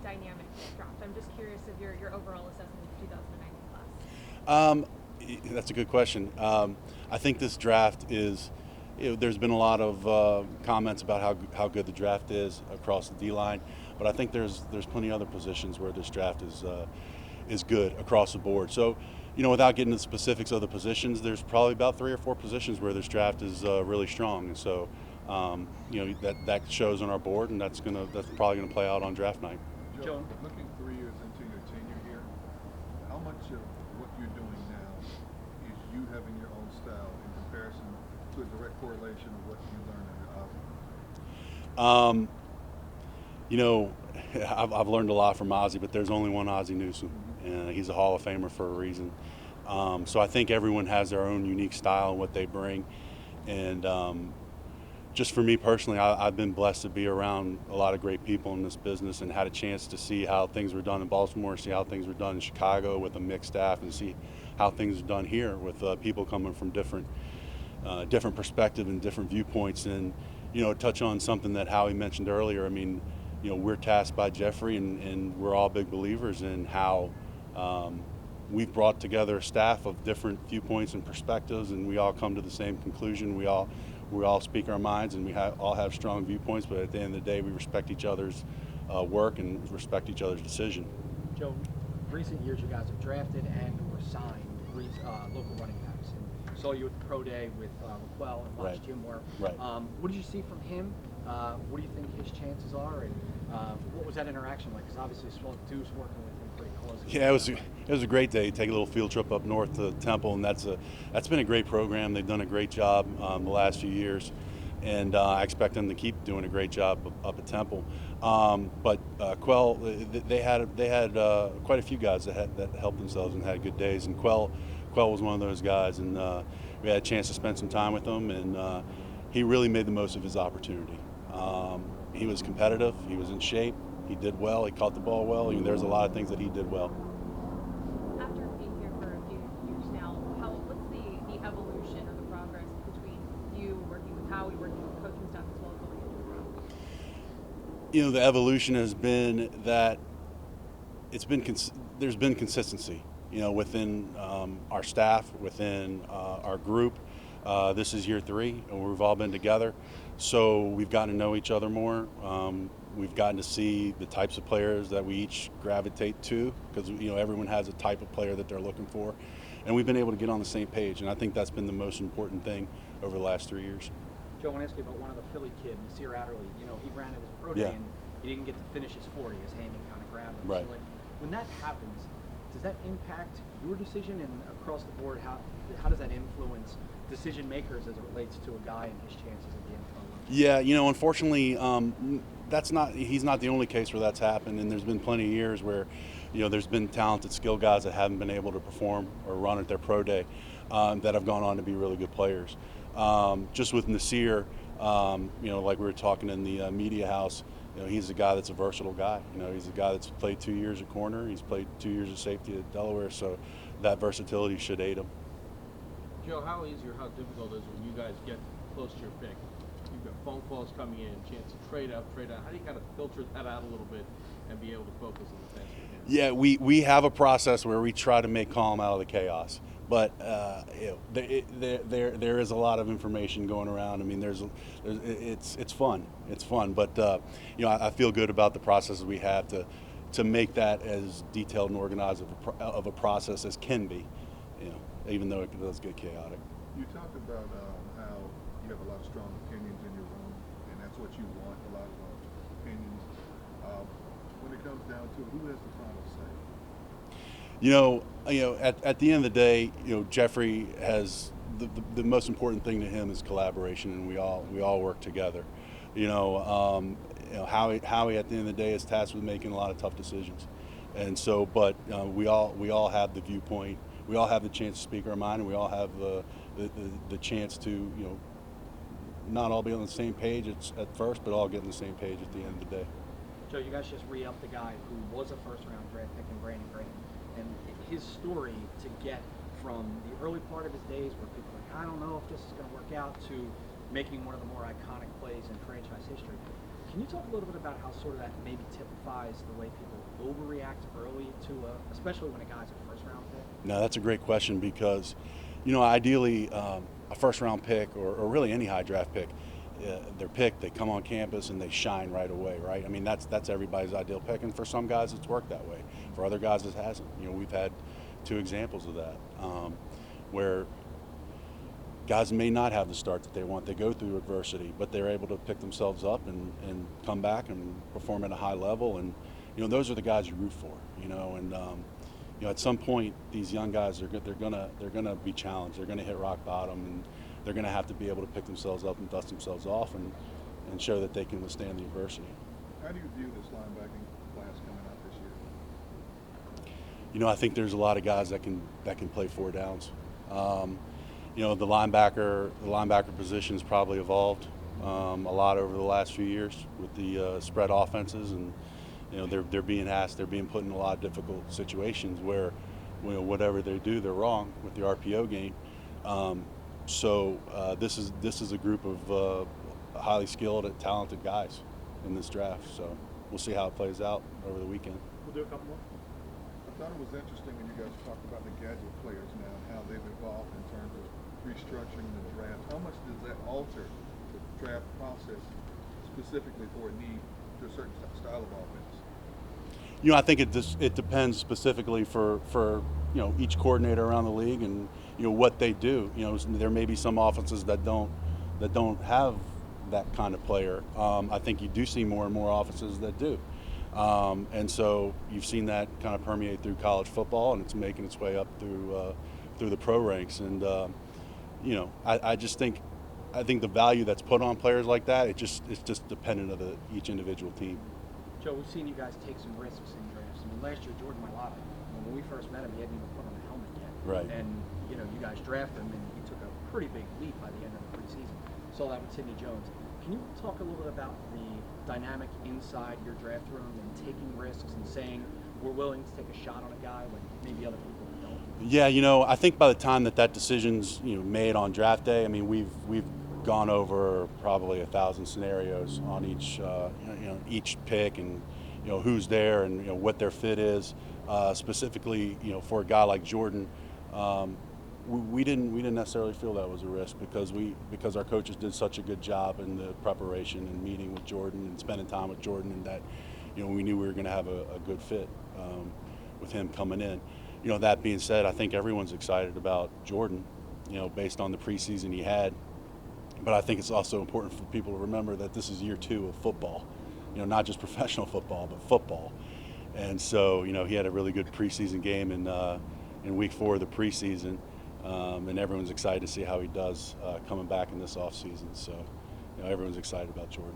dynamic draft. I'm just curious of your overall assessment of the 2019 class. That's a good question. I think this draft is. There's been a lot of comments about how good the draft is across the D line, but I think there's plenty of other positions where this draft is good across the board. So, without getting into the specifics of the positions, there's probably about 3 or 4 positions where this draft is really strong, and so that shows on our board, and that's probably gonna play out on draft night. Joe, looking 3 years into your tenure here, how much of what you're doing now is you having your own style in comparison to a direct correlation of what you learned under Ozzie? Um, I've learned a lot from Ozzie, but there's only one Ozzie Newsome, and he's a Hall of Famer for a reason. So I think everyone has their own unique style and what they bring, and just for me personally, I've been blessed to be around a lot of great people in this business and had a chance to see how things were done in Baltimore, see how things were done in Chicago with a mixed staff, and see how things are done here with people coming from different perspective and different viewpoints. And touch on something that Howie mentioned earlier. I mean, we're tasked by Jeffrey, and we're all big believers in how we've brought together a staff of different viewpoints and perspectives, and we all come to the same conclusion. We all speak our minds, and we all have strong viewpoints, but at the end of the day, we respect each other's work and respect each other's decision. Joe, recent years you guys have drafted and were signed local running backs. And saw you at the pro day with McQuell and watched him work. Right. What did you see from him? What do you think his chances are? And what was that interaction like? Because obviously Deuce working with him pretty closely. Yeah, it was a great day. Take a little field trip up north to Temple, and that's been a great program. They've done a great job the last few years, and I expect them to keep doing a great job up at Temple. But Quell, they had quite a few guys that helped themselves and had good days, and Quell was one of those guys, and we had a chance to spend some time with him, and he really made the most of his opportunity. He was competitive. He was in shape. He did well. He caught the ball well. There's a lot of things that he did well. After being here for a few years now, what's the evolution or the progress between you working with Howie, working with the coaching staff as well as going into the room? The evolution has been that there's been consistency. Within our staff, within our group. This is year 3, and we've all been together, so we've gotten to know each other more. We've gotten to see the types of players that we each gravitate to, because everyone has a type of player that they're looking for, and we've been able to get on the same page. And I think that's been the most important thing over the last 3 years. Joe, I want to ask you about one of the Philly kids, Nasir Adderley. He ran at his pro day and he didn't get to finish his 40. His hammy kind of grabbed him. Right. So, when that happens, does that impact your decision, and across the board, how does that influence decision makers as it relates to a guy and his chances at the NFL? Yeah, unfortunately, he's not the only case where that's happened, and there's been plenty of years where, there's been talented, skilled guys that haven't been able to perform or run at their pro day that have gone on to be really good players. Just with Nasir, like we were talking in the media house, he's a guy that's a versatile guy. He's a guy that's played 2 years at corner. He's played 2 years of safety at Delaware, so that versatility should aid him. Joe, how easy or how difficult is it when you guys get close to your pick? You've got phone calls coming in, chance to trade up, trade out. How do you kind of filter that out a little bit and be able to focus on the task at hand? Yeah, we have a process where we try to make calm out of the chaos. But there is a lot of information going around. I mean, it's fun. It's fun. But I feel good about the processes we have to make that as detailed and organized of a process as can be. Even though it does get chaotic. You talked about how you have a lot of strong opinions in your room, and that's what you want, a lot of opinions. When it comes down to it, who has the final say? At the end of the day, Jeffrey has the most important thing to him is collaboration, and we all work together. Howie at the end of the day is tasked with making a lot of tough decisions, and so, but we all have the viewpoint. We all have the chance to speak our mind, and we all have the chance to, not all be on the same page at first, but all get on the same page at the end of the day. Joe, you guys just re-upped the guy who was a first-round draft pick in Brandon Graham, and his story to get from the early part of his days where people are like, I don't know if this is going to work out, to making one of the more iconic plays in franchise history. Can you talk a little bit about how sort of that maybe typifies the way people overreact early to, especially when a guy's a first round pick? No, that's a great question because, ideally, a first round pick or really any high draft pick, they're picked, they come on campus and they shine right away, right? I mean, that's everybody's ideal pick, and for some guys it's worked that way. For other guys it hasn't. We've had two examples of that, where guys may not have the start that they want. They go through adversity, but they're able to pick themselves up and come back and perform at a high level. And those are the guys you root for. And at some point, these young guys they're gonna be challenged. They're gonna hit rock bottom, and they're gonna have to be able to pick themselves up and dust themselves off and show that they can withstand the adversity. How do you view this linebacking class coming out this year? I think there's a lot of guys that can play four downs. The linebacker position has probably evolved a lot over the last few years with the spread offenses, and they're being put in a lot of difficult situations where whatever they do, they're wrong with the RPO game. So this is a group of highly skilled and talented guys in this draft. So we'll see how it plays out over the weekend. We'll do a couple more. I thought it was interesting when you guys talked about the gadget players now and how they've evolved in terms of restructuring the draft. How much does that alter the draft process specifically for a need to a certain style of offense? I think it depends specifically for each coordinator around the league and what they do. There may be some offenses that don't have that kind of player. I think you do see more and more offenses that do. And so you've seen that kind of permeate through college football, and it's making its way up through the pro ranks. And I think the value that's put on players like that, it's just dependent of each individual team. Joe, we've seen you guys take some risks in drafts. I mean, last year Jordan Mailata, when we first met him, he hadn't even put on a helmet yet. Right. And you guys drafted him, and he took a pretty big leap by the end of the preseason. Saw that with Sidney Jones. Can you talk a little bit about the dynamic inside your draft room and taking risks and saying we're willing to take a shot on a guy when maybe other people don't? Yeah, I think by the time that decision's made on draft day, I mean we've gone over probably 1,000 scenarios on each pick, and who's there and what their fit is. Specifically, for a guy like Jordan, we didn't necessarily feel that was a risk because our coaches did such a good job in the preparation and meeting with Jordan and spending time with Jordan, and that we knew we were going to have a good fit with him coming in. That being said, I think everyone's excited about Jordan, based on the preseason he had. But I think it's also important for people to remember that this is year 2 of football, not just professional football, but football. And so, he had a really good preseason game in week 4 of the preseason, and everyone's excited to see how he does coming back in this offseason. So, everyone's excited about Jordan.